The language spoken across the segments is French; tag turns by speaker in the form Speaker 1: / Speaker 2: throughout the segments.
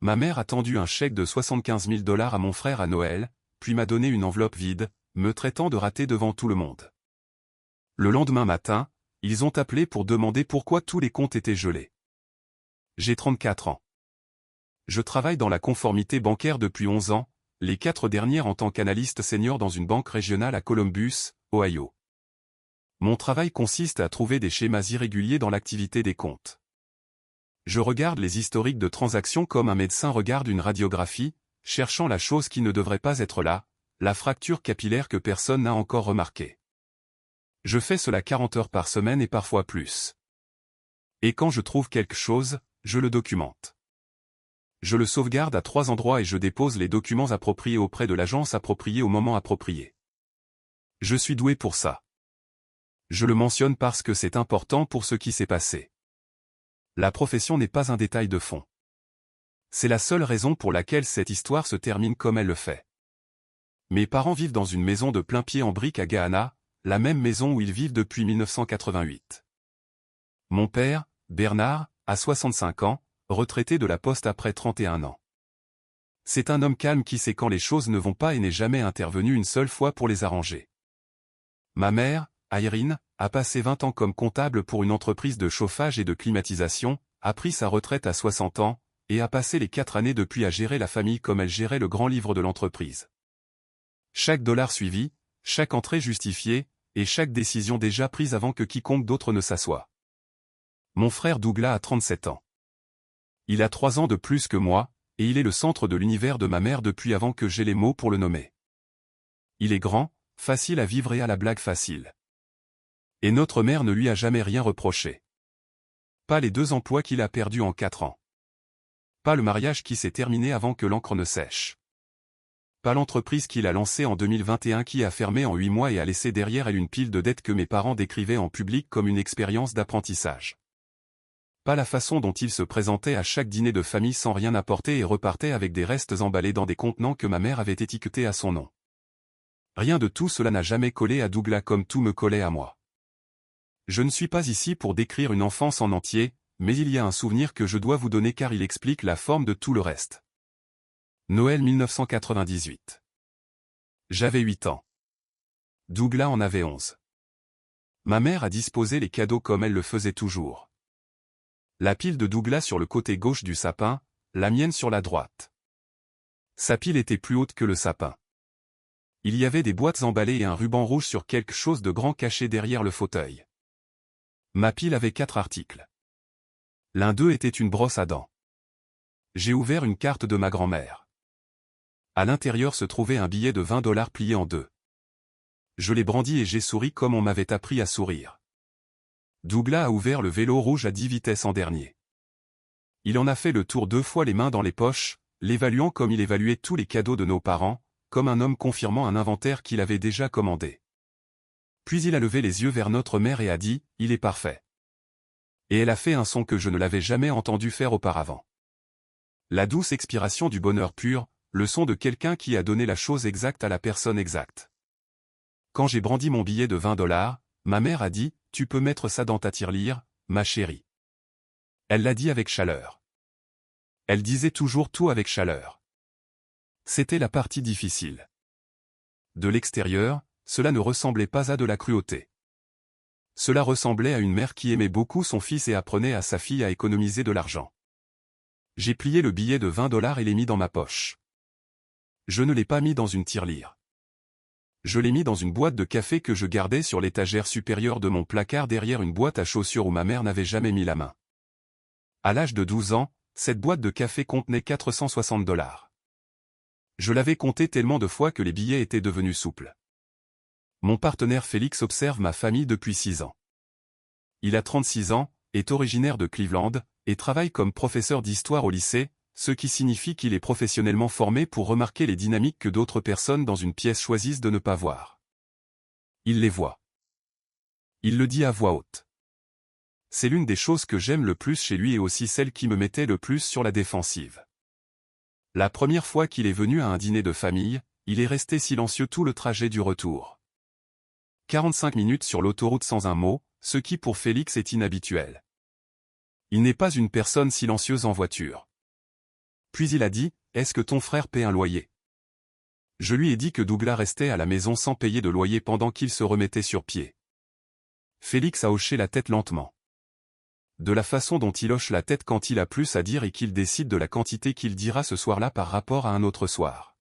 Speaker 1: Ma mère a tendu un chèque de 75 000 $ à mon frère à Noël, puis m'a donné une enveloppe vide, me traitant de raté devant tout le monde. Le lendemain matin, ils ont appelé pour demander pourquoi tous les comptes étaient gelés. J'ai 34 ans. Je travaille dans la conformité bancaire depuis 11 ans, les 4 dernières en tant qu'analyste senior dans une banque régionale à Columbus, Ohio. Mon travail consiste à trouver des schémas irréguliers dans l'activité des comptes. Je regarde les historiques de transactions comme un médecin regarde une radiographie, cherchant la chose qui ne devrait pas être là, la fracture capillaire que personne n'a encore remarquée. Je fais cela 40 heures par semaine et parfois plus. Et quand je trouve quelque chose, je le documente. Je le sauvegarde à 3 endroits et je dépose les documents appropriés auprès de l'agence appropriée au moment approprié. Je suis doué pour ça. Je le mentionne parce que c'est important pour ce qui s'est passé. La profession n'est pas un détail de fond. C'est la seule raison pour laquelle cette histoire se termine comme elle le fait. Mes parents vivent dans une maison de plain-pied en briques à Gahanna, la même maison où ils vivent depuis 1988. Mon père, Bernard, a 65 ans, retraité de la poste après 31 ans. C'est un homme calme qui sait quand les choses ne vont pas et n'est jamais intervenu une seule fois pour les arranger. Ma mère, Irene, a passé 20 ans comme comptable pour une entreprise de chauffage et de climatisation, a pris sa retraite à 60 ans, et a passé les 4 années depuis à gérer la famille comme elle gérait le grand livre de l'entreprise. Chaque dollar suivi, chaque entrée justifiée, et chaque décision déjà prise avant que quiconque d'autre ne s'assoie. Mon frère Douglas a 37 ans. Il a 3 ans de plus que moi, et il est le centre de l'univers de ma mère depuis avant que j'aie les mots pour le nommer. Il est grand, facile à vivre et à la blague facile. Et notre mère ne lui a jamais rien reproché. Pas les 2 emplois qu'il a perdus en 4 ans. Pas le mariage qui s'est terminé avant que l'encre ne sèche. Pas l'entreprise qu'il a lancée en 2021 qui a fermé en 8 mois et a laissé derrière elle une pile de dettes que mes parents décrivaient en public comme une expérience d'apprentissage. Pas la façon dont il se présentait à chaque dîner de famille sans rien apporter et repartait avec des restes emballés dans des contenants que ma mère avait étiquetés à son nom. Rien de tout cela n'a jamais collé à Douglas comme tout me collait à moi. Je ne suis pas ici pour décrire une enfance en entier, mais il y a un souvenir que je dois vous donner car il explique la forme de tout le reste. Noël 1998. J'avais 8 ans. Douglas en avait 11. Ma mère a disposé les cadeaux comme elle le faisait toujours. La pile de Douglas sur le côté gauche du sapin, la mienne sur la droite. Sa pile était plus haute que le sapin. Il y avait des boîtes emballées et un ruban rouge sur quelque chose de grand caché derrière le fauteuil. Ma pile avait 4 articles. L'un d'eux était une brosse à dents. J'ai ouvert une carte de ma grand-mère. À l'intérieur se trouvait un billet de 20 $ plié en 2. Je l'ai brandi et j'ai souri comme on m'avait appris à sourire. Douglas a ouvert le vélo rouge à 10 vitesses en dernier. Il en a fait le tour 2 fois les mains dans les poches, l'évaluant comme il évaluait tous les cadeaux de nos parents, comme un homme confirmant un inventaire qu'il avait déjà commandé. Puis il a levé les yeux vers notre mère et a dit « Il est parfait ». Et elle a fait un son que je ne l'avais jamais entendu faire auparavant. La douce expiration du bonheur pur, le son de quelqu'un qui a donné la chose exacte à la personne exacte. Quand j'ai brandi mon billet de 20 $, ma mère a dit « Tu peux mettre ça dans ta tirelire, ma chérie ». Elle l'a dit avec chaleur. Elle disait toujours tout avec chaleur. C'était la partie difficile. De l'extérieur, cela ne ressemblait pas à de la cruauté. Cela ressemblait à une mère qui aimait beaucoup son fils et apprenait à sa fille à économiser de l'argent. J'ai plié le billet de 20 $ et l'ai mis dans ma poche. Je ne l'ai pas mis dans une tirelire. Je l'ai mis dans une boîte de café que je gardais sur l'étagère supérieure de mon placard derrière une boîte à chaussures où ma mère n'avait jamais mis la main. À l'âge de 12 ans, cette boîte de café contenait 460 $. Je l'avais compté tellement de fois que les billets étaient devenus souples. Mon partenaire Félix observe ma famille depuis 6 ans. Il a 36 ans, est originaire de Cleveland, et travaille comme professeur d'histoire au lycée, ce qui signifie qu'il est professionnellement formé pour remarquer les dynamiques que d'autres personnes dans une pièce choisissent de ne pas voir. Il les voit. Il le dit à voix haute. C'est l'une des choses que j'aime le plus chez lui et aussi celle qui me mettait le plus sur la défensive. La première fois qu'il est venu à un dîner de famille, il est resté silencieux tout le trajet du retour. 45 minutes sur l'autoroute sans un mot, ce qui pour Félix est inhabituel. Il n'est pas une personne silencieuse en voiture. Puis il a dit, est-ce que ton frère paie un loyer? Je lui ai dit que Douglas restait à la maison sans payer de loyer pendant qu'il se remettait sur pied. Félix a hoché la tête lentement. De la façon dont il hoche la tête quand il a plus à dire et qu'il décide de la quantité qu'il dira ce soir-là par rapport à un autre soir.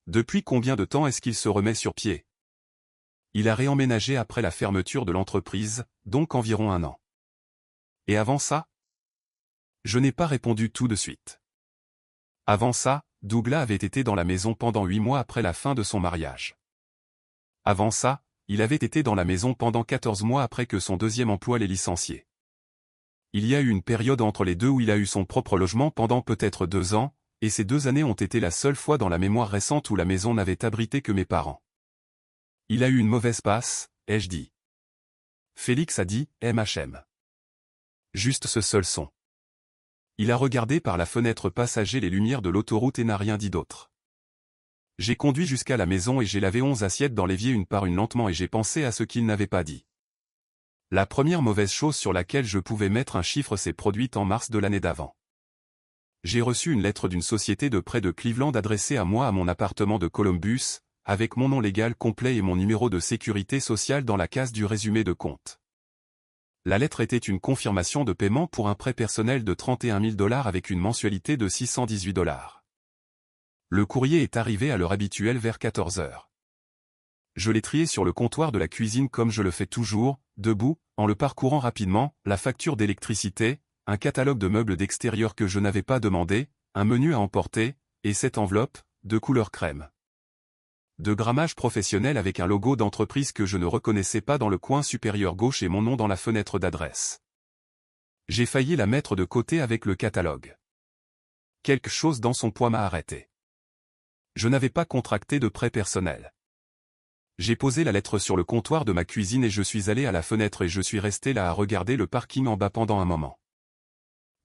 Speaker 1: Depuis combien de temps est-ce qu'il se remet sur pied? Il a réemménagé après la fermeture de l'entreprise, donc environ 1 an. Et avant ça? Je n'ai pas répondu tout de suite. Avant ça, Douglas avait été dans la maison pendant 8 mois après la fin de son mariage. Avant ça, il avait été dans la maison pendant 14 mois après que son deuxième emploi l'ait licencié. Il y a eu une période entre les deux où il a eu son propre logement pendant peut-être 2 ans, et ces 2 années ont été la seule fois dans la mémoire récente où la maison n'avait abrité que mes parents. Il a eu une mauvaise passe, ai-je dit. Félix a dit, MHM. Juste ce seul son. Il a regardé par la fenêtre passager les lumières de l'autoroute et n'a rien dit d'autre. J'ai conduit jusqu'à la maison et j'ai lavé 11 assiettes dans l'évier une par une lentement et j'ai pensé à ce qu'il n'avait pas dit. La première mauvaise chose sur laquelle je pouvais mettre un chiffre s'est produite en mars de l'année d'avant. J'ai reçu une lettre d'une société de prêt de Cleveland adressée à moi à mon appartement de Columbus, avec mon nom légal complet et mon numéro de sécurité sociale dans la case du résumé de compte. La lettre était une confirmation de paiement pour un prêt personnel de $31 000 avec une mensualité de $618. Le courrier est arrivé à l'heure habituelle vers 14 heures. Je l'ai trié sur le comptoir de la cuisine comme je le fais toujours, debout, en le parcourant rapidement, la facture d'électricité, un catalogue de meubles d'extérieur que je n'avais pas demandé, un menu à emporter, et cette enveloppe, de couleur crème. De grammage professionnel avec un logo d'entreprise que je ne reconnaissais pas dans le coin supérieur gauche et mon nom dans la fenêtre d'adresse. J'ai failli la mettre de côté avec le catalogue. Quelque chose dans son poids m'a arrêté. Je n'avais pas contracté de prêt personnel. J'ai posé la lettre sur le comptoir de ma cuisine et je suis allé à la fenêtre et je suis resté là à regarder le parking en bas pendant un moment.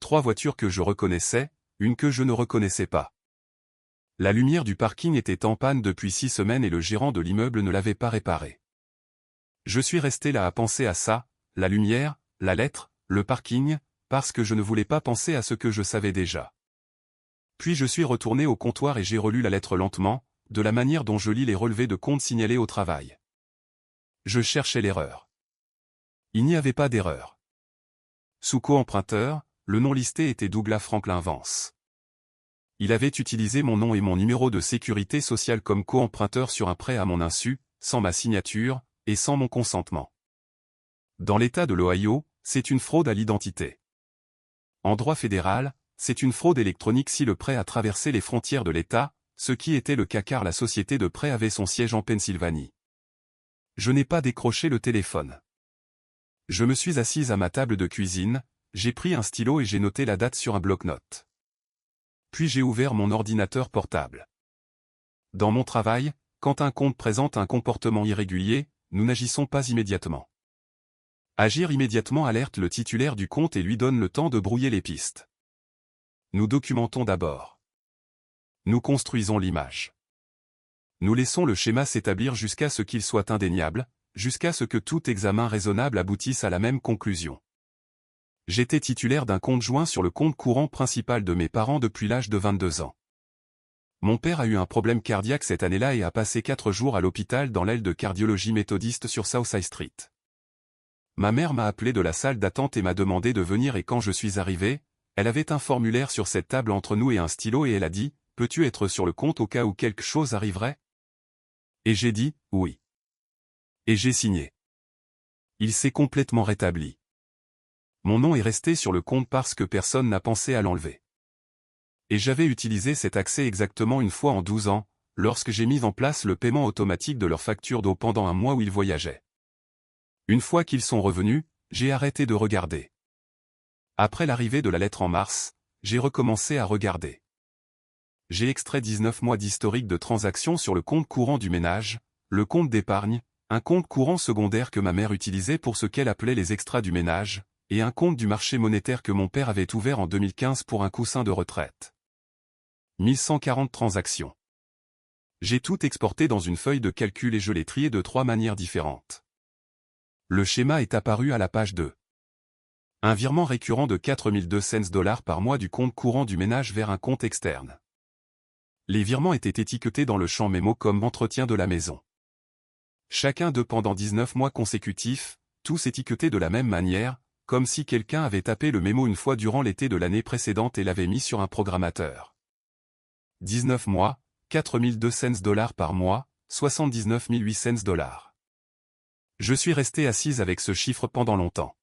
Speaker 1: 3 voitures que je reconnaissais, une que je ne reconnaissais pas. La lumière du parking était en panne depuis 6 semaines et le gérant de l'immeuble ne l'avait pas réparée. Je suis resté là à penser à ça, la lumière, la lettre, le parking, parce que je ne voulais pas penser à ce que je savais déjà. Puis je suis retourné au comptoir et j'ai relu la lettre lentement, de la manière dont je lis les relevés de compte signalés au travail. Je cherchais l'erreur. Il n'y avait pas d'erreur. Sous co-emprunteur, le nom listé était Douglas Franklin Vance. Il avait utilisé mon nom et mon numéro de sécurité sociale comme co-emprunteur sur un prêt à mon insu, sans ma signature, et sans mon consentement. Dans l'État de l'Ohio, c'est une fraude à l'identité. En droit fédéral, c'est une fraude électronique si le prêt a traversé les frontières de l'État, ce qui était le cas car la société de prêt avait son siège en Pennsylvanie. Je n'ai pas décroché le téléphone. Je me suis assise à ma table de cuisine, j'ai pris un stylo et j'ai noté la date sur un bloc-notes. Puis j'ai ouvert mon ordinateur portable. Dans mon travail, quand un compte présente un comportement irrégulier, nous n'agissons pas immédiatement. Agir immédiatement alerte le titulaire du compte et lui donne le temps de brouiller les pistes. Nous documentons d'abord. Nous construisons l'image. Nous laissons le schéma s'établir jusqu'à ce qu'il soit indéniable, jusqu'à ce que tout examen raisonnable aboutisse à la même conclusion. J'étais titulaire d'un compte joint sur le compte courant principal de mes parents depuis l'âge de 22 ans. Mon père a eu un problème cardiaque cette année-là et a passé 4 jours à l'hôpital dans l'aile de cardiologie méthodiste sur Southside Street. Ma mère m'a appelé de la salle d'attente et m'a demandé de venir et quand je suis arrivé, elle avait un formulaire sur cette table entre nous et un stylo et elle a dit « Peux-tu être sur le compte au cas où quelque chose arriverait ?» Et j'ai dit « Oui ». Et j'ai signé. Il s'est complètement rétabli. Mon nom est resté sur le compte parce que personne n'a pensé à l'enlever. Et j'avais utilisé cet accès exactement une fois en 12 ans, lorsque j'ai mis en place le paiement automatique de leurs factures d'eau pendant un mois où ils voyageaient. Une fois qu'ils sont revenus, j'ai arrêté de regarder. Après l'arrivée de la lettre en mars, j'ai recommencé à regarder. J'ai extrait 19 mois d'historique de transactions sur le compte courant du ménage, le compte d'épargne, un compte courant secondaire que ma mère utilisait pour ce qu'elle appelait les extras du ménage, et un compte du marché monétaire que mon père avait ouvert en 2015 pour un coussin de retraite. 1140 transactions. J'ai tout exporté dans une feuille de calcul et je l'ai trié de 3 manières différentes. Le schéma est apparu à la page 2. Un virement récurrent de 4200 dollars par mois du compte courant du ménage vers un compte externe. Les virements étaient étiquetés dans le champ mémo comme entretien de la maison. Chacun d'eux pendant 19 mois consécutifs, tous étiquetés de la même manière, comme si quelqu'un avait tapé le mémo une fois durant l'été de l'année précédente et l'avait mis sur un programmateur. 19 mois, 4200 dollars par mois, 79 800 dollars. Je suis resté assise avec ce chiffre pendant longtemps.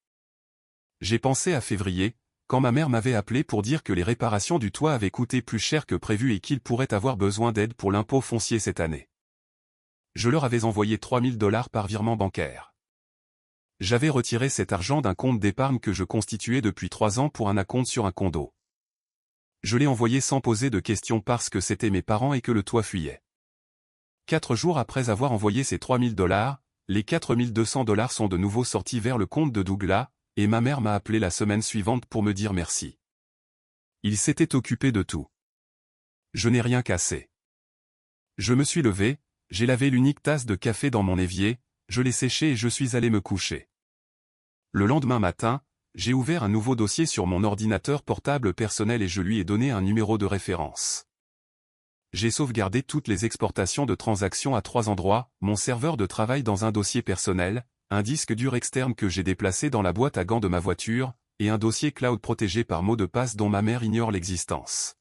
Speaker 1: J'ai pensé à février, quand ma mère m'avait appelé pour dire que les réparations du toit avaient coûté plus cher que prévu et qu'il pourrait avoir besoin d'aide pour l'impôt foncier cette année. Je leur avais envoyé 3000 dollars par virement bancaire. J'avais retiré cet argent d'un compte d'épargne que je constituais depuis 3 ans pour un acompte sur un condo. Je l'ai envoyé sans poser de questions parce que c'était mes parents et que le toit fuyait. 4 jours après avoir envoyé ces 3000 dollars, les 4200 dollars sont de nouveau sortis vers le compte de Douglas, et ma mère m'a appelé la semaine suivante pour me dire merci. Il s'était occupé de tout. Je n'ai rien cassé. Je me suis levé, j'ai lavé l'unique tasse de café dans mon évier, je l'ai séché et je suis allé me coucher. Le lendemain matin, j'ai ouvert un nouveau dossier sur mon ordinateur portable personnel et je lui ai donné un numéro de référence. J'ai sauvegardé toutes les exportations de transactions à 3 endroits, mon serveur de travail dans un dossier personnel, un disque dur externe que j'ai déplacé dans la boîte à gants de ma voiture, et un dossier cloud protégé par mot de passe dont ma mère ignore l'existence.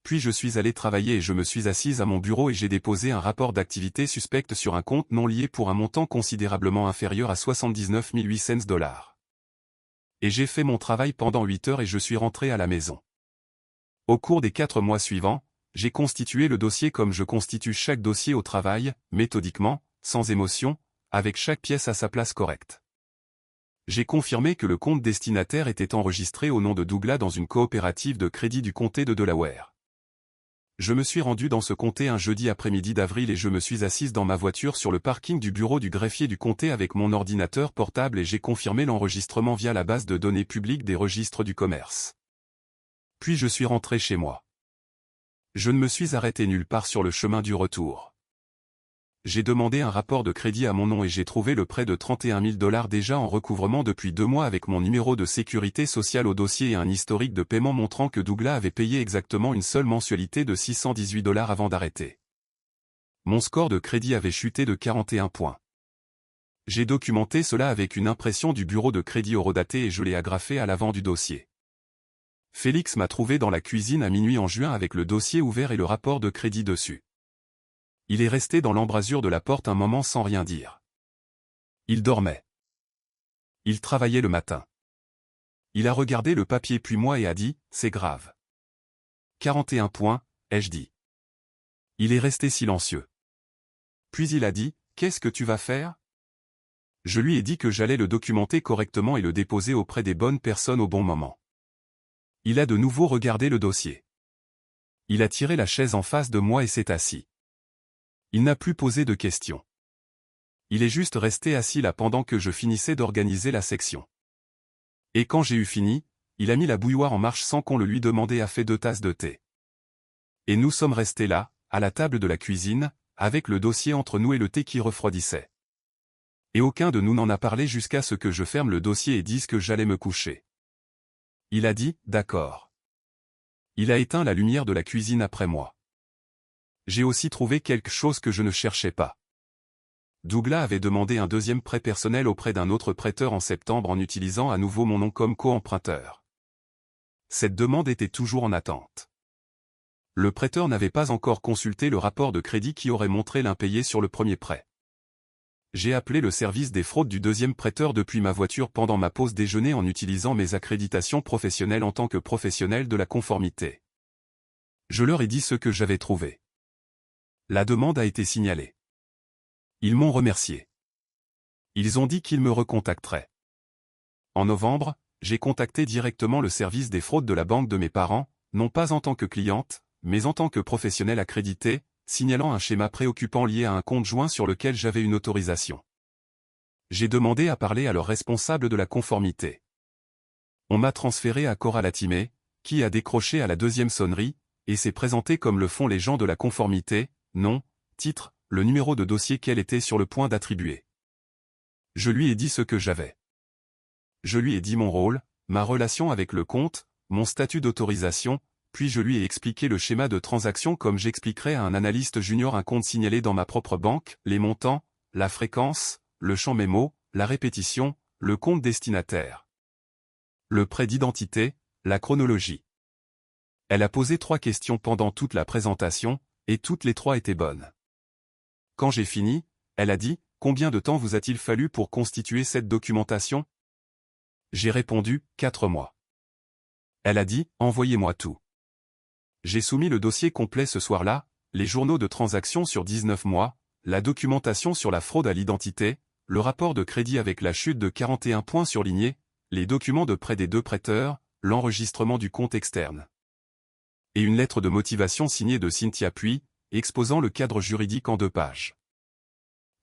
Speaker 1: Puis je suis allé travailler et je me suis assise à mon bureau et j'ai déposé un rapport d'activité suspecte sur un compte non lié pour un montant considérablement inférieur à 79 800 dollars. Et j'ai fait mon travail pendant 8 heures et je suis rentré à la maison. Au cours des 4 mois suivants, j'ai constitué le dossier comme je constitue chaque dossier au travail, méthodiquement, sans émotion, avec chaque pièce à sa place correcte. J'ai confirmé que le compte destinataire était enregistré au nom de Douglas dans une coopérative de crédit du comté de Delaware. Je me suis rendu dans ce comté un jeudi après-midi d'avril et je me suis assise dans ma voiture sur le parking du bureau du greffier du comté avec mon ordinateur portable et j'ai confirmé l'enregistrement via la base de données publique des registres du commerce. Puis je suis rentré chez moi. Je ne me suis arrêté nulle part sur le chemin du retour. J'ai demandé un rapport de crédit à mon nom et j'ai trouvé le prêt de 31 000 dollars déjà en recouvrement depuis 2 mois avec mon numéro de sécurité sociale au dossier et un historique de paiement montrant que Douglas avait payé exactement une seule mensualité de 618 dollars avant d'arrêter. Mon score de crédit avait chuté de 41 points. J'ai documenté cela avec une impression du bureau de crédit horodaté et je l'ai agrafé à l'avant du dossier. Félix m'a trouvé dans la cuisine à minuit en juin avec le dossier ouvert et le rapport de crédit dessus. Il est resté dans l'embrasure de la porte un moment sans rien dire. Il dormait. Il travaillait le matin. Il a regardé le papier puis moi et a dit, c'est grave. 41 points, ai-je dit. Il est resté silencieux. Puis il a dit, qu'est-ce que tu vas faire? Je lui ai dit que j'allais le documenter correctement et le déposer auprès des bonnes personnes au bon moment. Il a de nouveau regardé le dossier. Il a tiré la chaise en face de moi et s'est assis. Il n'a plus posé de questions. Il est juste resté assis là pendant que je finissais d'organiser la section. Et quand j'ai eu fini, il a mis la bouilloire en marche sans qu'on le lui demande et a fait 2 tasses de thé. Et nous sommes restés là, à la table de la cuisine, avec le dossier entre nous et le thé qui refroidissait. Et aucun de nous n'en a parlé jusqu'à ce que je ferme le dossier et dise que j'allais me coucher. Il a dit, d'accord. Il a éteint la lumière de la cuisine après moi. J'ai aussi trouvé quelque chose que je ne cherchais pas. Douglas avait demandé un deuxième prêt personnel auprès d'un autre prêteur en septembre en utilisant à nouveau mon nom comme co-emprunteur. Cette demande était toujours en attente. Le prêteur n'avait pas encore consulté le rapport de crédit qui aurait montré l'impayé sur le premier prêt. J'ai appelé le service des fraudes du deuxième prêteur depuis ma voiture pendant ma pause déjeuner en utilisant mes accréditations professionnelles en tant que professionnel de la conformité. Je leur ai dit ce que j'avais trouvé. La demande a été signalée. Ils m'ont remercié. Ils ont dit qu'ils me recontacteraient. En novembre, j'ai contacté directement le service des fraudes de la banque de mes parents, non pas en tant que cliente, mais en tant que professionnel accrédité, signalant un schéma préoccupant lié à un compte joint sur lequel j'avais une autorisation. J'ai demandé à parler à leur responsable de la conformité. On m'a transféré à Cora Latimé, qui a décroché à la deuxième sonnerie, et s'est présenté comme le font les gens de la conformité, nom, titre, le numéro de dossier qu'elle était sur le point d'attribuer. Je lui ai dit ce que j'avais. je lui ai dit mon rôle, ma relation avec le compte, mon statut d'autorisation, puis je lui ai expliqué le schéma de transaction comme j'expliquerais à un analyste junior un compte signalé dans ma propre banque, les montants, la fréquence, le champ mémo, la répétition, le compte destinataire, le prêt d'identité, la chronologie. Elle a posé 3 questions pendant toute la présentation, et toutes les 3 étaient bonnes. Quand j'ai fini, elle a dit « Combien de temps vous a-t-il fallu pour constituer cette documentation ?» J'ai répondu « 4 mois. » Elle a dit « Envoyez-moi tout. » J'ai soumis le dossier complet ce soir-là, les journaux de transaction sur 19 mois, la documentation sur la fraude à l'identité, le rapport de crédit avec la chute de 41 points surlignés, les documents de prêt des 2 prêteurs, l'enregistrement du compte externe. Et une lettre de motivation signée de Cynthia Puy, exposant le cadre juridique en 2 pages.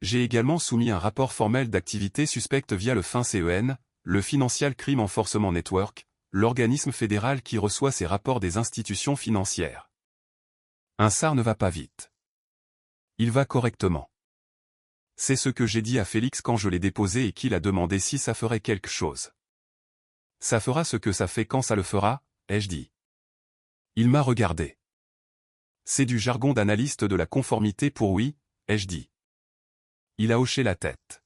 Speaker 1: J'ai également soumis un rapport formel d'activité suspecte via le FinCEN, le Financial Crime Enforcement Network, l'organisme fédéral qui reçoit ces rapports des institutions financières. Un SAR ne va pas vite. Il va correctement. C'est ce que j'ai dit à Félix quand je l'ai déposé et qu'il a demandé si ça ferait quelque chose. Ça fera ce que ça fait quand ça le fera, ai-je dit. Il m'a regardé. C'est du jargon d'analyste de la conformité pour oui, ai-je dit. Il a hoché la tête.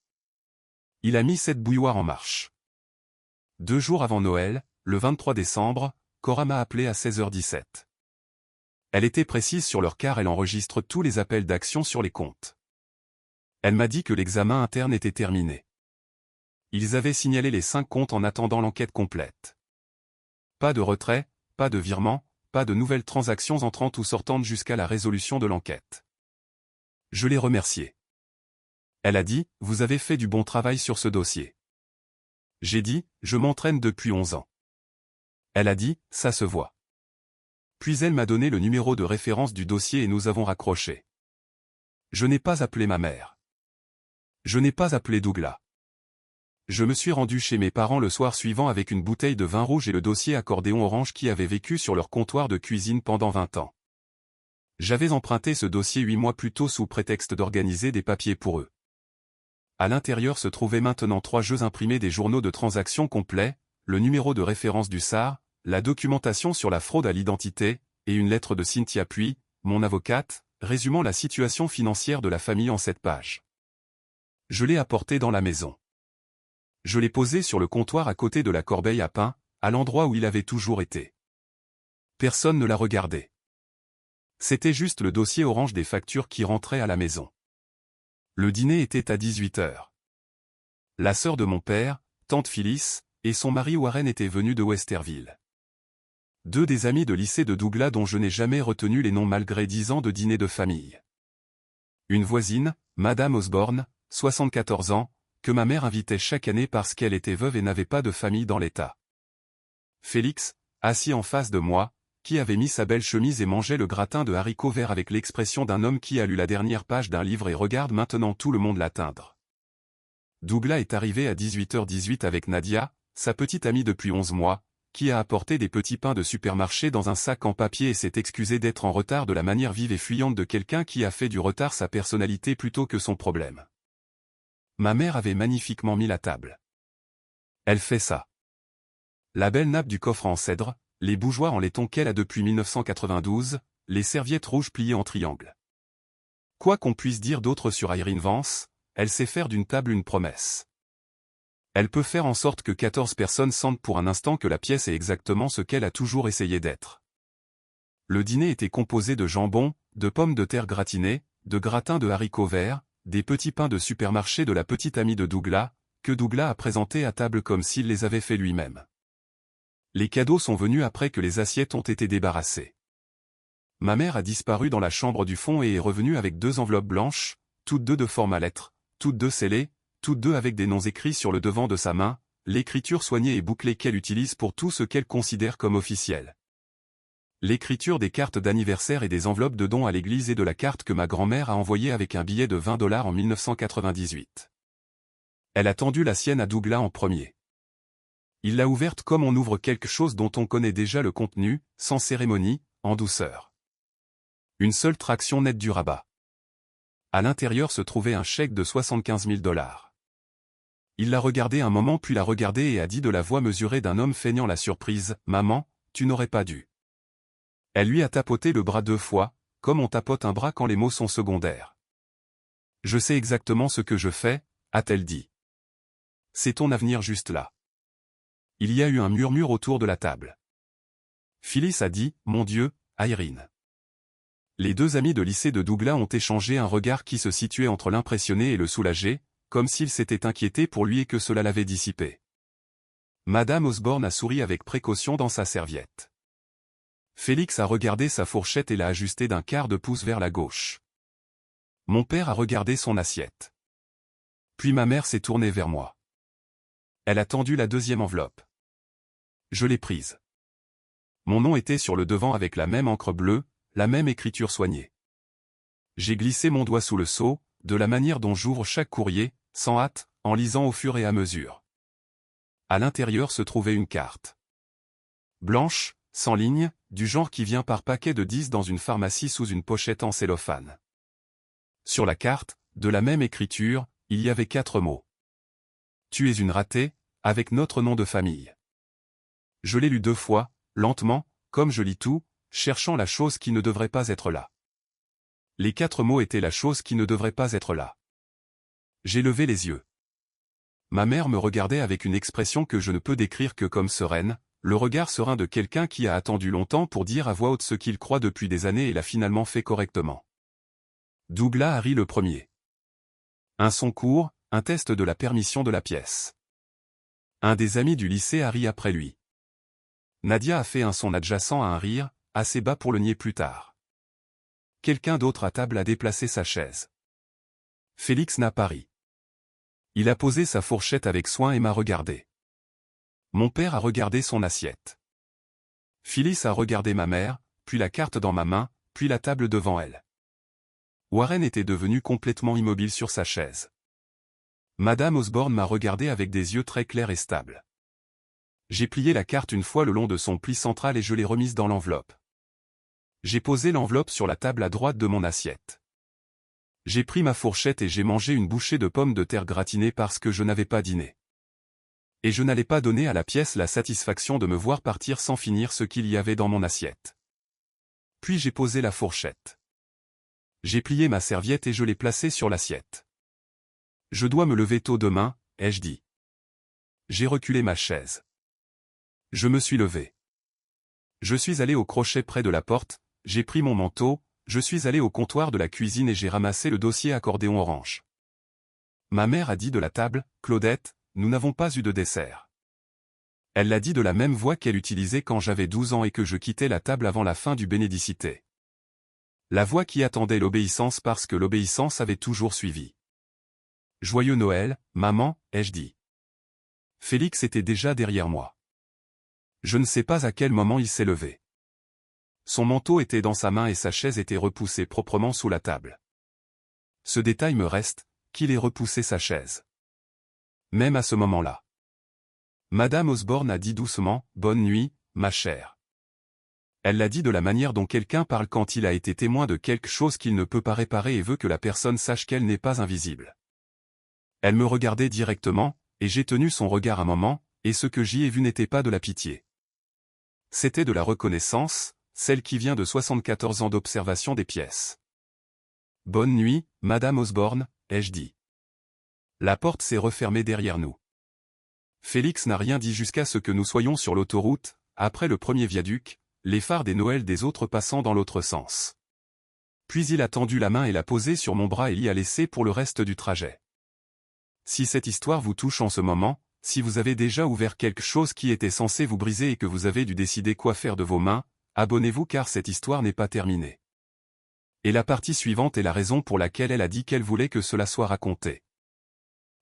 Speaker 1: Il a mis cette bouilloire en marche. 2 jours avant Noël, le 23 décembre, Cora m'a appelé à 16h17. Elle était précise sur l'heure car elle enregistre tous les appels d'action sur les comptes. Elle m'a dit que l'examen interne était terminé. Ils avaient signalé les 5 comptes en attendant l'enquête complète. Pas de retrait, pas de virement, pas de nouvelles transactions entrantes ou sortantes jusqu'à la résolution de l'enquête. Je l'ai remerciée. Elle a dit, vous avez fait du bon travail sur ce dossier. J'ai dit, je m'entraîne depuis 11 ans. Elle a dit, ça se voit. Puis elle m'a donné le numéro de référence du dossier et nous avons raccroché. Je n'ai pas appelé ma mère. Je n'ai pas appelé Douglas. Je me suis rendu chez mes parents le soir suivant avec une bouteille de vin rouge et le dossier accordéon orange qui avait vécu sur leur comptoir de cuisine pendant 20 ans. J'avais emprunté ce dossier 8 mois plus tôt sous prétexte d'organiser des papiers pour eux. À l'intérieur se trouvaient maintenant 3 jeux imprimés des journaux de transaction complets, le numéro de référence du SAR, la documentation sur la fraude à l'identité, et une lettre de Cynthia Puy, mon avocate, résumant la situation financière de la famille en 7 pages. Je l'ai apporté dans la maison. Je l'ai posé sur le comptoir à côté de la corbeille à pain, à l'endroit où il avait toujours été. Personne ne l'a regardé. C'était juste le dossier orange des factures qui rentrait à la maison. Le dîner était à 18h. La sœur de mon père, tante Phyllis, et son mari Warren étaient venus de Westerville. 2 des amis de lycée de Douglas dont je n'ai jamais retenu les noms malgré 10 ans de dîner de famille. Une voisine, Madame Osborne, 74 ans, que ma mère invitait chaque année parce qu'elle était veuve et n'avait pas de famille dans l'État. Félix, assis en face de moi, qui avait mis sa belle chemise et mangeait le gratin de haricots verts avec l'expression d'un homme qui a lu la dernière page d'un livre et regarde maintenant tout le monde l'atteindre. Douglas est arrivé à 18h18 avec Nadia, sa petite amie depuis 11 mois, qui a apporté des petits pains de supermarché dans un sac en papier et s'est excusé d'être en retard de la manière vive et fuyante de quelqu'un qui a fait du retard sa personnalité plutôt que son problème. Ma mère avait magnifiquement mis la table. Elle fait ça. La belle nappe du coffre en cèdre, les bougeoirs en laiton qu'elle a depuis 1992, les serviettes rouges pliées en triangle. Quoi qu'on puisse dire d'autre sur Irene Vance, elle sait faire d'une table une promesse. Elle peut faire en sorte que 14 personnes sentent pour un instant que la pièce est exactement ce qu'elle a toujours essayé d'être. Le dîner était composé de jambon, de pommes de terre gratinées, de gratin de haricots verts, des petits pains de supermarché de la petite amie de Douglas, que Douglas a présenté à table comme s'il les avait fait lui-même. Les cadeaux sont venus après que les assiettes ont été débarrassées. Ma mère a disparu dans la chambre du fond et est revenue avec 2 enveloppes blanches, toutes 2 de forme à lettres, toutes 2 scellées, toutes 2 avec des noms écrits sur le devant de sa main, l'écriture soignée et bouclée qu'elle utilise pour tout ce qu'elle considère comme officiel. L'écriture des cartes d'anniversaire et des enveloppes de dons à l'église et de la carte que ma grand-mère a envoyée avec un billet de $20 en 1998. Elle a tendu la sienne à Douglas en premier. Il l'a ouverte comme on ouvre quelque chose dont on connaît déjà le contenu, sans cérémonie, en douceur. Une seule traction nette du rabat. À l'intérieur se trouvait un chèque de $75 000. Il l'a regardée un moment puis l'a regardée et a dit de la voix mesurée d'un homme feignant la surprise, « Maman, tu n'aurais pas dû. » Elle lui a tapoté le bras 2 fois, comme on tapote un bras quand les mots sont secondaires. « Je sais exactement ce que je fais, » a-t-elle dit. « C'est ton avenir juste là. » Il y a eu un murmure autour de la table. Phyllis a dit, « Mon Dieu, Irene. » Les deux amis de lycée de Douglas ont échangé un regard qui se situait entre l'impressionné et le soulagé, comme s'ils s'étaient inquiétés pour lui et que cela l'avait dissipé. Madame Osborne a souri avec précaution dans sa serviette. Félix a regardé sa fourchette et l'a ajustée d'un quart de pouce vers la gauche. Mon père a regardé son assiette. Puis ma mère s'est tournée vers moi. Elle a tendu la deuxième enveloppe. Je l'ai prise. Mon nom était sur le devant avec la même encre bleue, la même écriture soignée. J'ai glissé mon doigt sous le sceau, de la manière dont j'ouvre chaque courrier, sans hâte, en lisant au fur et à mesure. À l'intérieur se trouvait une carte. Blanche, sans ligne, du genre qui vient par paquet de 10 dans une pharmacie sous une pochette en cellophane. Sur la carte, de la même écriture, il y avait 4 mots. Tu es une ratée, avec notre nom de famille. Je l'ai lu 2 fois, lentement, comme je lis tout, cherchant la chose qui ne devrait pas être là. Les 4 mots étaient la chose qui ne devrait pas être là. J'ai levé les yeux. Ma mère me regardait avec une expression que je ne peux décrire que comme sereine, le regard serein de quelqu'un qui a attendu longtemps pour dire à voix haute ce qu'il croit depuis des années et l'a finalement fait correctement. Douglas a ri le premier. Un son court, un test de la permission de la pièce. Un des amis du lycée a ri après lui. Nadia a fait un son adjacent à un rire, assez bas pour le nier plus tard. Quelqu'un d'autre à table a déplacé sa chaise. Félix n'a pas ri. Il a posé sa fourchette avec soin et m'a regardé. Mon père a regardé son assiette. Phyllis a regardé ma mère, puis la carte dans ma main, puis la table devant elle. Warren était devenu complètement immobile sur sa chaise. Madame Osborne m'a regardé avec des yeux très clairs et stables. J'ai plié la carte une fois le long de son pli central et je l'ai remise dans l'enveloppe. J'ai posé l'enveloppe sur la table à droite de mon assiette. J'ai pris ma fourchette et j'ai mangé une bouchée de pommes de terre gratinées parce que je n'avais pas dîné. Et je n'allais pas donner à la pièce la satisfaction de me voir partir sans finir ce qu'il y avait dans mon assiette. Puis j'ai posé la fourchette. J'ai plié ma serviette et je l'ai placée sur l'assiette. Je dois me lever tôt demain, ai-je dit. J'ai reculé ma chaise. Je me suis levé. Je suis allé au crochet près de la porte, j'ai pris mon manteau, je suis allé au comptoir de la cuisine et j'ai ramassé le dossier accordéon orange. Ma mère a dit de la table, « Claudette, nous n'avons pas eu de dessert. » Elle l'a dit de la même voix qu'elle utilisait quand j'avais 12 ans et que je quittais la table avant la fin du bénédicité. La voix qui attendait l'obéissance parce que l'obéissance avait toujours suivi. « Joyeux Noël, maman, ai-je dit. » Félix était déjà derrière moi. Je ne sais pas à quel moment il s'est levé. Son manteau était dans sa main et sa chaise était repoussée proprement sous la table. Ce détail me reste, qu'il ait repoussé sa chaise. Même à ce moment-là. Madame Osborne a dit doucement, « Bonne nuit, ma chère. » Elle l'a dit de la manière dont quelqu'un parle quand il a été témoin de quelque chose qu'il ne peut pas réparer et veut que la personne sache qu'elle n'est pas invisible. Elle me regardait directement, et j'ai tenu son regard un moment, et ce que j'y ai vu n'était pas de la pitié. C'était de la reconnaissance, celle qui vient de 74 ans d'observation des pièces. « Bonne nuit, Madame Osborne, ai-je dit. » La porte s'est refermée derrière nous. Félix n'a rien dit jusqu'à ce que nous soyons sur l'autoroute, après le premier viaduc, les phares des Noëls des autres passant dans l'autre sens. Puis il a tendu la main et l'a posée sur mon bras et l'y a laissé pour le reste du trajet. Si cette histoire vous touche en ce moment, si vous avez déjà ouvert quelque chose qui était censé vous briser et que vous avez dû décider quoi faire de vos mains, abonnez-vous car cette histoire n'est pas terminée. Et la partie suivante est la raison pour laquelle elle a dit qu'elle voulait que cela soit raconté.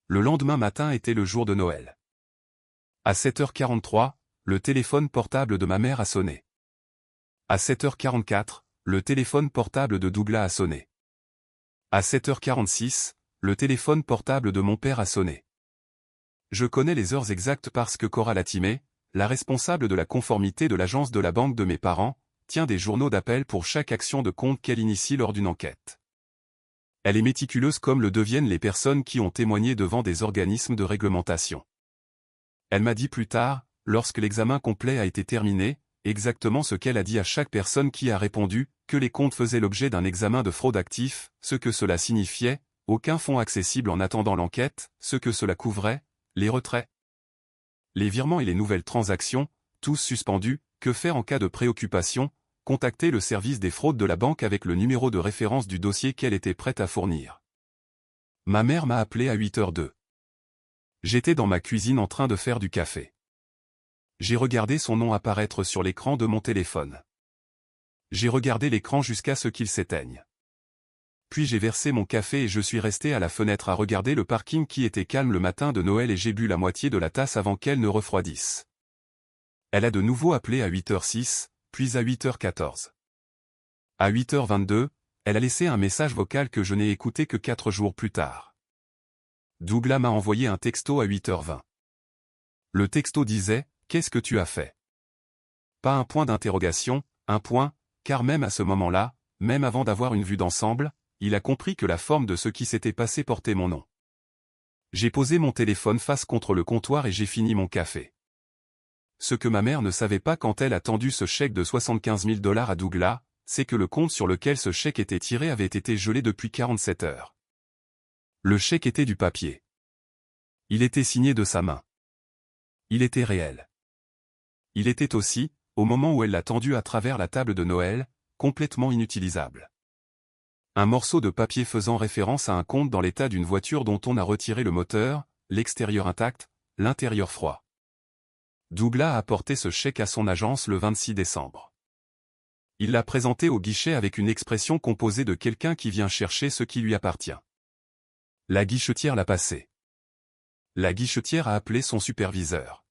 Speaker 1: Le lendemain matin était le jour de Noël. À 7h43, le téléphone portable de ma mère a sonné. À 7h44, le téléphone portable de Douglas a sonné. À 7h46, le téléphone portable de mon père a sonné. Je connais les heures exactes parce que Cora Latimé, la responsable de la conformité de l'agence de la banque de mes parents, tient des journaux d'appel pour chaque action de compte qu'elle initie lors d'une enquête. Elle est méticuleuse comme le deviennent les personnes qui ont témoigné devant des organismes de réglementation. Elle m'a dit plus tard, lorsque l'examen complet a été terminé, exactement ce qu'elle a dit à chaque personne qui a répondu, que les comptes faisaient l'objet d'un examen de fraude actif, ce que cela signifiait, aucun fonds accessible en attendant l'enquête, ce que cela couvrait, les retraits, les virements et les nouvelles transactions, tous suspendus, que faire en cas de préoccupation, contacter le service des fraudes de la banque avec le numéro de référence du dossier qu'elle était prête à fournir. Ma mère m'a appelé à 8h02. J'étais dans ma cuisine en train de faire du café. J'ai regardé son nom apparaître sur l'écran de mon téléphone. J'ai regardé l'écran jusqu'à ce qu'il s'éteigne. Puis j'ai versé mon café et je suis resté à la fenêtre à regarder le parking qui était calme le matin de Noël et j'ai bu la moitié de la tasse avant qu'elle ne refroidisse. Elle a de nouveau appelé à 8h06, puis à 8h14. À 8h22, elle a laissé un message vocal que je n'ai écouté que 4 jours plus tard. Douglas m'a envoyé un texto à 8h20. Le texto disait « Qu'est-ce que tu as fait ?» Pas un point d'interrogation, un point, car même à ce moment-là, même avant d'avoir une vue d'ensemble, il a compris que la forme de ce qui s'était passé portait mon nom. J'ai posé mon téléphone face contre le comptoir et j'ai fini mon café. Ce que ma mère ne savait pas quand elle a tendu ce chèque de 75 000 $ à Douglas, c'est que le compte sur lequel ce chèque était tiré avait été gelé depuis 47 heures. Le chèque était du papier. Il était signé de sa main. Il était réel. Il était aussi, au moment où elle l'a tendu à travers la table de Noël, complètement inutilisable. Un morceau de papier faisant référence à un compte dans l'état d'une voiture dont on a retiré le moteur, l'extérieur intact, l'intérieur froid. Douglas a apporté ce chèque à son agence le 26 décembre. Il l'a présenté au guichet avec une expression composée de quelqu'un qui vient chercher ce qui lui appartient. La guichetière l'a passé. La guichetière a appelé son superviseur.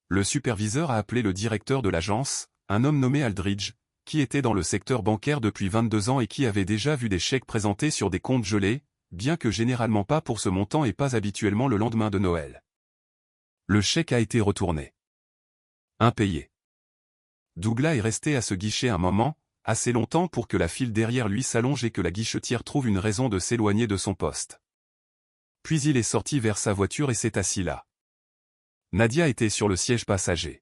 Speaker 1: Le superviseur a appelé le directeur de l'agence, un homme nommé Aldridge, qui était dans le secteur bancaire depuis 22 ans et qui avait déjà vu des chèques présentés sur des comptes gelés, bien que généralement pas pour ce montant et pas habituellement le lendemain de Noël. Le chèque a été retourné. Impayé. Douglas est resté à ce guichet un moment, assez longtemps pour que la file derrière lui s'allonge et que la guichetière trouve une raison de s'éloigner de son poste. Puis il est sorti vers sa voiture et s'est assis là. Nadia était sur le siège passager.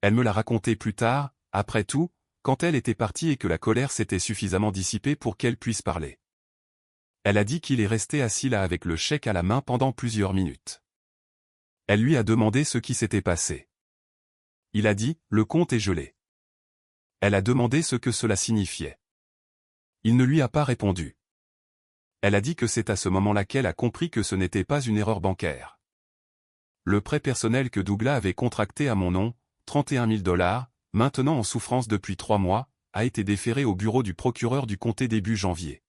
Speaker 1: Elle me l'a raconté plus tard, après tout, quand elle était partie et que la colère s'était suffisamment dissipée pour qu'elle puisse parler. Elle a dit qu'il est resté assis là avec le chèque à la main pendant plusieurs minutes. Elle lui a demandé ce qui s'était passé. Il a dit « Le compte est gelé ». Elle a demandé ce que cela signifiait. Il ne lui a pas répondu. Elle a dit que c'est à ce moment-là qu'elle a compris que ce n'était pas une erreur bancaire. Le prêt personnel que Douglas avait contracté à mon nom, 31 000 $, maintenant en souffrance depuis 3 mois, a été déféré au bureau du procureur du comté début janvier.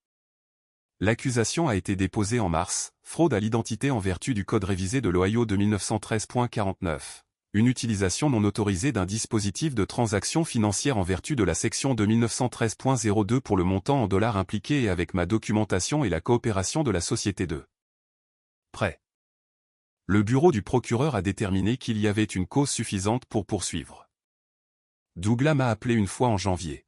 Speaker 1: L'accusation a été déposée en mars, fraude à l'identité en vertu du code révisé de l'Ohio de 1913.49, une utilisation non autorisée d'un dispositif de transaction financière en vertu de la section de 1913.02 pour le montant en dollars impliqué et avec ma documentation et la coopération de la société de prêt. Le bureau du procureur a déterminé qu'il y avait une cause suffisante pour poursuivre. Douglas m'a appelé une fois en janvier.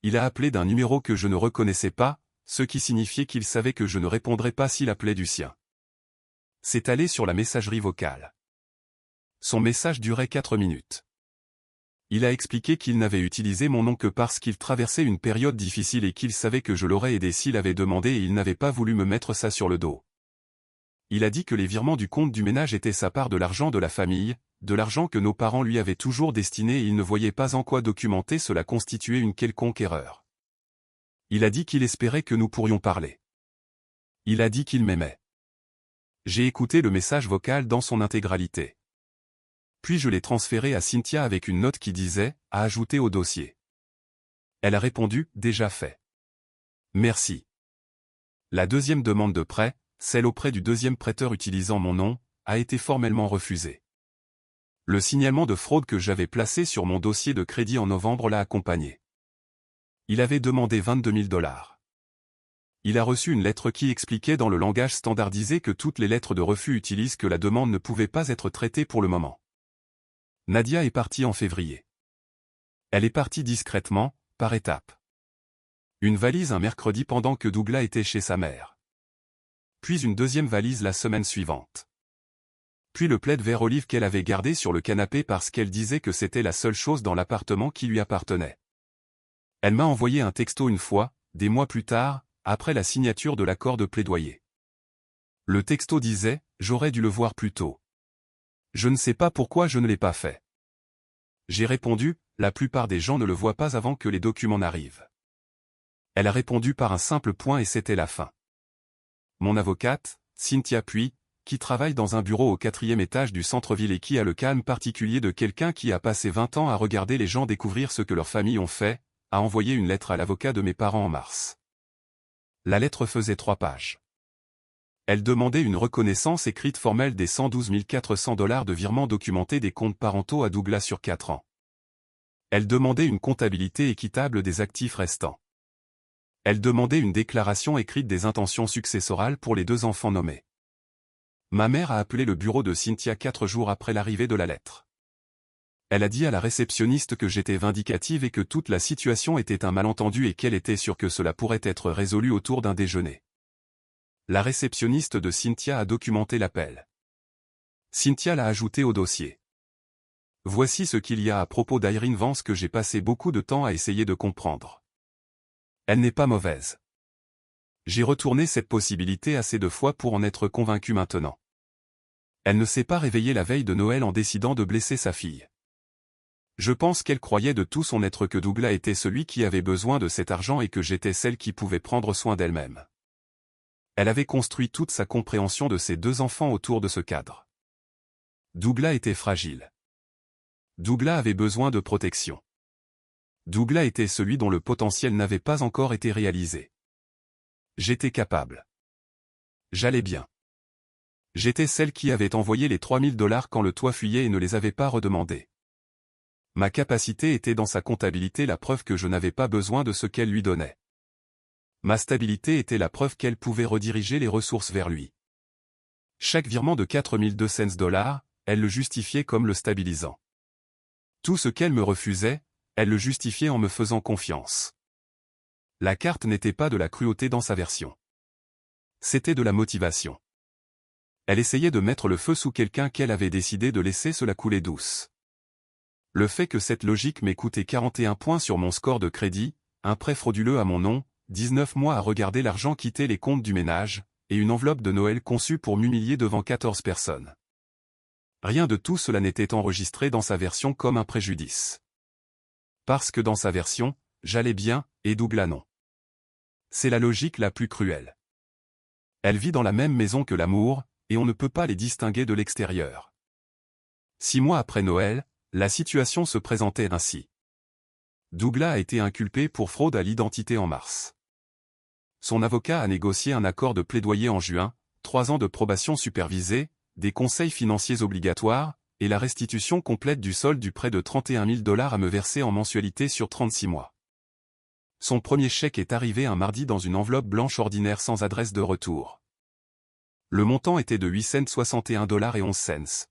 Speaker 1: Il a appelé d'un numéro que je ne reconnaissais pas, ce qui signifiait qu'il savait que je ne répondrais pas s'il appelait du sien. C'est allé sur la messagerie vocale. Son message durait 4 minutes. Il a expliqué qu'il n'avait utilisé mon nom que parce qu'il traversait une période difficile et qu'il savait que je l'aurais aidé s'il avait demandé et il n'avait pas voulu me mettre ça sur le dos. Il a dit que les virements du compte du ménage étaient sa part de l'argent de la famille, de l'argent que nos parents lui avaient toujours destiné et il ne voyait pas en quoi documenter cela constituait une quelconque erreur. Il a dit qu'il espérait que nous pourrions parler. Il a dit qu'il m'aimait. J'ai écouté le message vocal dans son intégralité. Puis je l'ai transféré à Cynthia avec une note qui disait « à ajouter au dossier ». Elle a répondu « déjà fait ». Merci. La deuxième demande de prêt, celle auprès du deuxième prêteur utilisant mon nom, a été formellement refusée. Le signalement de fraude que j'avais placé sur mon dossier de crédit en novembre l'a accompagné. Il avait demandé 22 000 $. Il a reçu une lettre qui expliquait dans le langage standardisé que toutes les lettres de refus utilisent que la demande ne pouvait pas être traitée pour le moment. Nadia est partie en février. Elle est partie discrètement, par étapes. Une valise un mercredi pendant que Douglas était chez sa mère. Puis une deuxième valise la semaine suivante. Puis le plaid vert olive qu'elle avait gardé sur le canapé parce qu'elle disait que c'était la seule chose dans l'appartement qui lui appartenait. Elle m'a envoyé un texto une fois, des mois plus tard, après la signature de l'accord de plaidoyer. Le texto disait « J'aurais dû le voir plus tôt. Je ne sais pas pourquoi je ne l'ai pas fait. » J'ai répondu « La plupart des gens ne le voient pas avant que les documents n'arrivent. » Elle a répondu par un simple point et c'était la fin. Mon avocate, Cynthia Puy, qui travaille dans un bureau au 4e étage du centre-ville et qui a le calme particulier de quelqu'un qui a passé 20 ans à regarder les gens découvrir ce que leurs familles ont fait, a envoyé une lettre à l'avocat de mes parents en mars. La lettre faisait 3 pages. Elle demandait une reconnaissance écrite formelle des 112 400 $ de virement documenté des comptes parentaux à Douglas sur 4 ans. Elle demandait une comptabilité équitable des actifs restants. Elle demandait une déclaration écrite des intentions successorales pour les 2 enfants nommés. Ma mère a appelé le bureau de Cynthia 4 jours après l'arrivée de la lettre. Elle a dit à la réceptionniste que j'étais vindicative et que toute la situation était un malentendu et qu'elle était sûre que cela pourrait être résolu autour d'un déjeuner. La réceptionniste de Cynthia a documenté l'appel. Cynthia l'a ajouté au dossier. Voici ce qu'il y a à propos d'Irene Vance que j'ai passé beaucoup de temps à essayer de comprendre. Elle n'est pas mauvaise. J'ai retourné cette possibilité assez de fois pour en être convaincu maintenant. Elle ne s'est pas réveillée la veille de Noël en décidant de blesser sa fille. Je pense qu'elle croyait de tout son être que Douglas était celui qui avait besoin de cet argent et que j'étais celle qui pouvait prendre soin d'elle-même. Elle avait construit toute sa compréhension de ses 2 enfants autour de ce cadre. Douglas était fragile. Douglas avait besoin de protection. Douglas était celui dont le potentiel n'avait pas encore été réalisé. J'étais capable. J'allais bien. J'étais celle qui avait envoyé les 3 000 $ quand le toit fuyait et ne les avait pas redemandés. Ma capacité était dans sa comptabilité la preuve que je n'avais pas besoin de ce qu'elle lui donnait. Ma stabilité était la preuve qu'elle pouvait rediriger les ressources vers lui. Chaque virement de 4 200 $, elle le justifiait comme le stabilisant. Tout ce qu'elle me refusait, elle le justifiait en me faisant confiance. La carte n'était pas de la cruauté dans sa version. C'était de la motivation. Elle essayait de mettre le feu sous quelqu'un qu'elle avait décidé de laisser se la couler douce. Le fait que cette logique m'ait coûté 41 points sur mon score de crédit, un prêt frauduleux à mon nom, 19 mois à regarder l'argent quitter les comptes du ménage, et une enveloppe de Noël conçue pour m'humilier devant 14 personnes. Rien de tout cela n'était enregistré dans sa version comme un préjudice. Parce que dans sa version, j'allais bien, et Douglas non. C'est la logique la plus cruelle. Elle vit dans la même maison que l'amour, et on ne peut pas les distinguer de l'extérieur. 6 mois après Noël, la situation se présentait ainsi. Douglas a été inculpé pour fraude à l'identité en mars. Son avocat a négocié un accord de plaidoyer en juin, 3 ans de probation supervisée, des conseils financiers obligatoires, et la restitution complète du solde du prêt de 31 000 $ à me verser en mensualité sur 36 mois. Son premier chèque est arrivé un mardi dans une enveloppe blanche ordinaire sans adresse de retour. Le montant était de 861,11 $.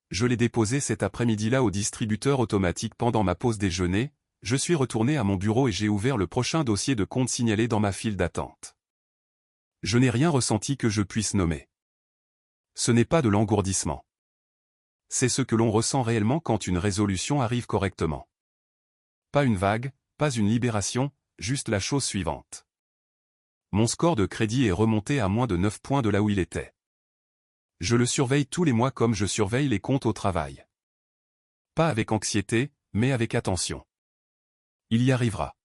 Speaker 1: Je l'ai déposé cet après-midi-là au distributeur automatique pendant ma pause déjeuner, je suis retourné à mon bureau et j'ai ouvert le prochain dossier de compte signalé dans ma file d'attente. Je n'ai rien ressenti que je puisse nommer. Ce n'est pas de l'engourdissement. C'est ce que l'on ressent réellement quand une résolution arrive correctement. Pas une vague, pas une libération, juste la chose suivante. Mon score de crédit est remonté à moins de 9 points de là où il était. Je le surveille tous les mois comme je surveille les comptes au travail. Pas avec anxiété, mais avec attention. Il y arrivera.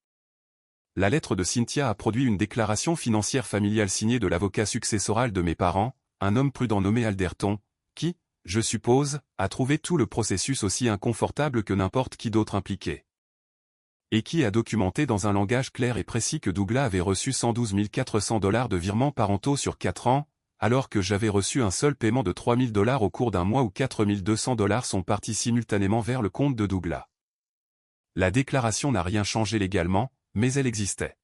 Speaker 1: La lettre de Cynthia a produit une déclaration financière familiale signée de l'avocat successoral de mes parents, un homme prudent nommé Alderton, qui, je suppose, a trouvé tout le processus aussi inconfortable que n'importe qui d'autre impliqué. Et qui a documenté dans un langage clair et précis que Douglas avait reçu 112 400 $ de virements parentaux sur 4 ans, alors que j'avais reçu un seul paiement de 3 000 $ au cours d'un mois où 4 200 $ sont partis simultanément vers le compte de Douglas. La déclaration n'a rien changé légalement, mais elle existait.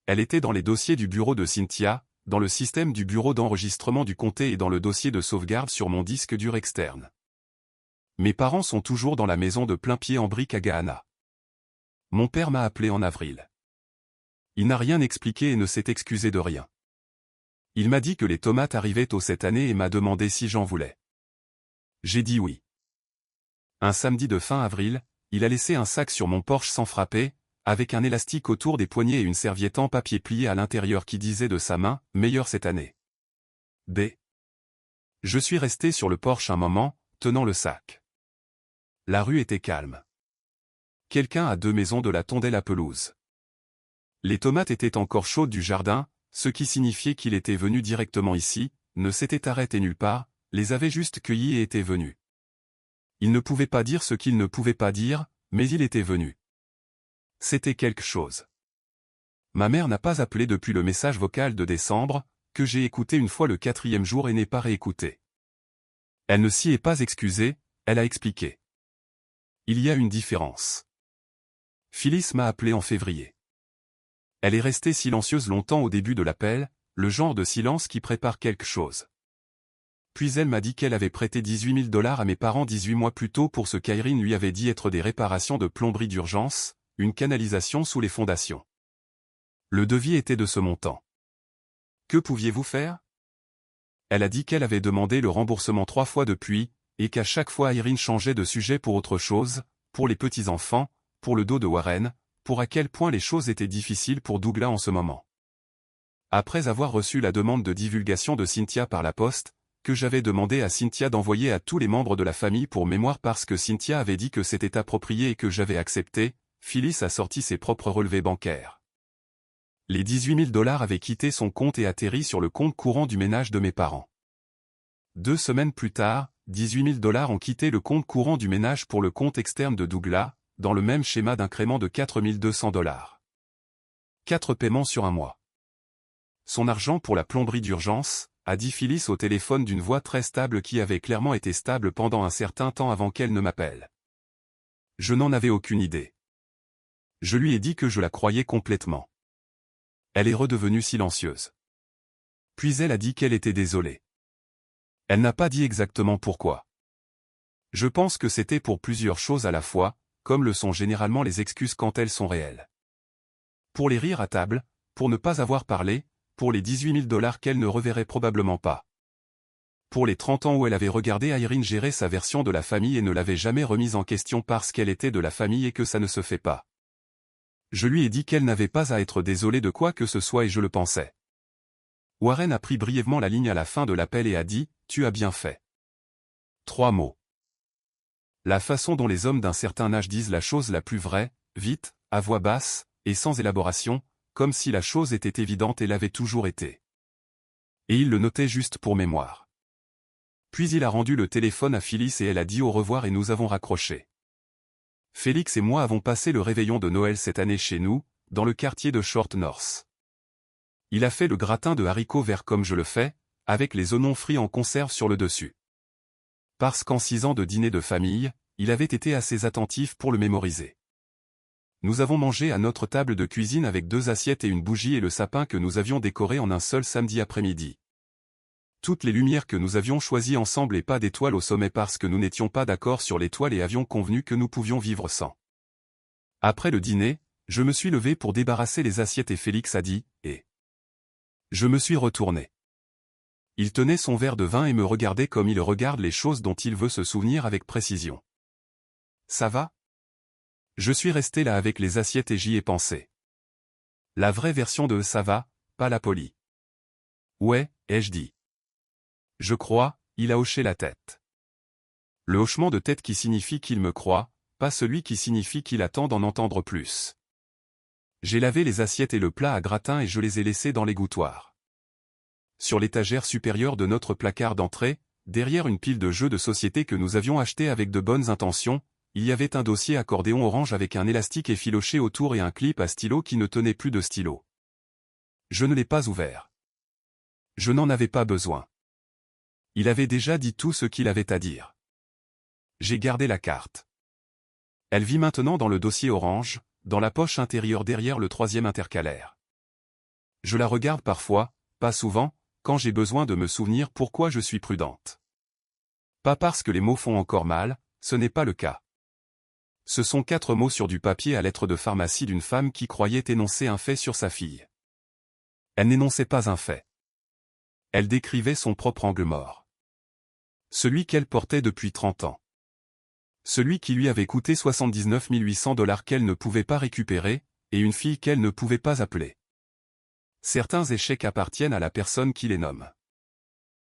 Speaker 1: Elle était dans les dossiers du bureau de Cynthia, dans le système du bureau d'enregistrement du comté et dans le dossier de sauvegarde sur mon disque dur externe. Mes parents sont toujours dans la maison de Plain-Pied en briques à Gahanna. Mon père m'a appelé en avril. Il n'a rien expliqué et ne s'est excusé de rien. Il m'a dit que les tomates arrivaient tôt cette année et m'a demandé si j'en voulais. J'ai dit oui. Un samedi de fin avril, il a laissé un sac sur mon porche sans frapper, avec un élastique autour des poignets et une serviette en papier plié à l'intérieur qui disait de sa main « Meilleur cette année ». Je suis resté sur le porche un moment, tenant le sac. La rue était calme. Quelqu'un à 2 maisons de la tondait la pelouse. Les tomates étaient encore chaudes du jardin, ce qui signifiait qu'il était venu directement ici, ne s'était arrêté nulle part, les avait juste cueillies et était venu. Il ne pouvait pas dire ce qu'il ne pouvait pas dire, mais il était venu. C'était quelque chose. Ma mère n'a pas appelé depuis le message vocal de décembre, que j'ai écouté une fois le 4e jour et n'ai pas réécouté. Elle ne s'y est pas excusée, elle a expliqué. Il y a une différence. Phyllis m'a appelé en février. Elle est restée silencieuse longtemps au début de l'appel, le genre de silence qui prépare quelque chose. Puis elle m'a dit qu'elle avait prêté $18 000 à mes parents 18 mois plus tôt pour ce qu'Irene lui avait dit être des réparations de plomberie d'urgence, une canalisation sous les fondations. Le devis était de ce montant. Que pouviez-vous faire? Elle a dit qu'elle avait demandé le remboursement 3 fois depuis, et qu'à chaque fois Irene changeait de sujet pour autre chose, pour les petits-enfants, pour le dos de Warren, pour à quel point les choses étaient difficiles pour Douglas en ce moment. Après avoir reçu la demande de divulgation de Cynthia par la poste, que j'avais demandé à Cynthia d'envoyer à tous les membres de la famille pour mémoire parce que Cynthia avait dit que c'était approprié et que j'avais accepté, Phyllis a sorti ses propres relevés bancaires. Les $18 000 avaient quitté son compte et atterri sur le compte courant du ménage de mes parents. 2 semaines plus tard, $18 000 ont quitté le compte courant du ménage pour le compte externe de Douglas, dans le même schéma d'incrément de $4 200. 4 paiements sur un mois. Son argent pour la plomberie d'urgence, a dit Phyllis au téléphone d'une voix très stable qui avait clairement été stable pendant un certain temps avant qu'elle ne m'appelle. Je n'en avais aucune idée. Je lui ai dit que je la croyais complètement. Elle est redevenue silencieuse. Puis elle a dit qu'elle était désolée. Elle n'a pas dit exactement pourquoi. Je pense que c'était pour plusieurs choses à la fois, comme le sont généralement les excuses quand elles sont réelles. Pour les rires à table, pour ne pas avoir parlé, pour les $18 000 qu'elle ne reverrait probablement pas. Pour les 30 ans où elle avait regardé Irene gérer sa version de la famille et ne l'avait jamais remise en question parce qu'elle était de la famille et que ça ne se fait pas. Je lui ai dit qu'elle n'avait pas à être désolée de quoi que ce soit et je le pensais. Warren a pris brièvement la ligne à la fin de l'appel et a dit « Tu as bien fait ». 3 mots. La façon dont les hommes d'un certain âge disent la chose la plus vraie, vite, à voix basse, et sans élaboration, comme si la chose était évidente et l'avait toujours été. Et il le notait juste pour mémoire. Puis il a rendu le téléphone à Phyllis et elle a dit au revoir et nous avons raccroché. Félix et moi avons passé le réveillon de Noël cette année chez nous, dans le quartier de Short North. Il a fait le gratin de haricots verts comme je le fais, avec les oignons frits en conserve sur le dessus. Parce qu'en 6 ans de dîner de famille, il avait été assez attentif pour le mémoriser. Nous avons mangé à notre table de cuisine avec 2 assiettes et une bougie et le sapin que nous avions décoré en un seul samedi après-midi. Toutes les lumières que nous avions choisies ensemble et pas d'étoiles au sommet parce que nous n'étions pas d'accord sur l'étoile et avions convenu que nous pouvions vivre sans. Après le dîner, je me suis levé pour débarrasser les assiettes et Félix a dit « Et ?» Je me suis retourné. Il tenait son verre de vin et me regardait comme il regarde les choses dont il veut se souvenir avec précision. « Ça va ?» Je suis resté là avec les assiettes et j'y ai pensé. La vraie version de « ça va », pas la polie. « Ouais », ai-je dit. Je crois, il a hoché la tête. Le hochement de tête qui signifie qu'il me croit, pas celui qui signifie qu'il attend d'en entendre plus. J'ai lavé les assiettes et le plat à gratin et je les ai laissés dans l'égouttoir. Sur l'étagère supérieure de notre placard d'entrée, derrière une pile de jeux de société que nous avions achetés avec de bonnes intentions, il y avait un dossier accordéon orange avec un élastique effiloché autour et un clip à stylo qui ne tenait plus de stylo. Je ne l'ai pas ouvert. Je n'en avais pas besoin. Il avait déjà dit tout ce qu'il avait à dire. J'ai gardé la carte. Elle vit maintenant dans le dossier orange, dans la poche intérieure derrière le 3e intercalaire. Je la regarde parfois, pas souvent, quand j'ai besoin de me souvenir pourquoi je suis prudente. Pas parce que les mots font encore mal, ce n'est pas le cas. Ce sont 4 mots sur du papier à lettres de pharmacie d'une femme qui croyait énoncer un fait sur sa fille. Elle n'énonçait pas un fait. Elle décrivait son propre angle mort. Celui qu'elle portait depuis 30 ans. Celui qui lui avait coûté 79 800 $ qu'elle ne pouvait pas récupérer, et une fille qu'elle ne pouvait pas appeler. Certains échecs appartiennent à la personne qui les nomme.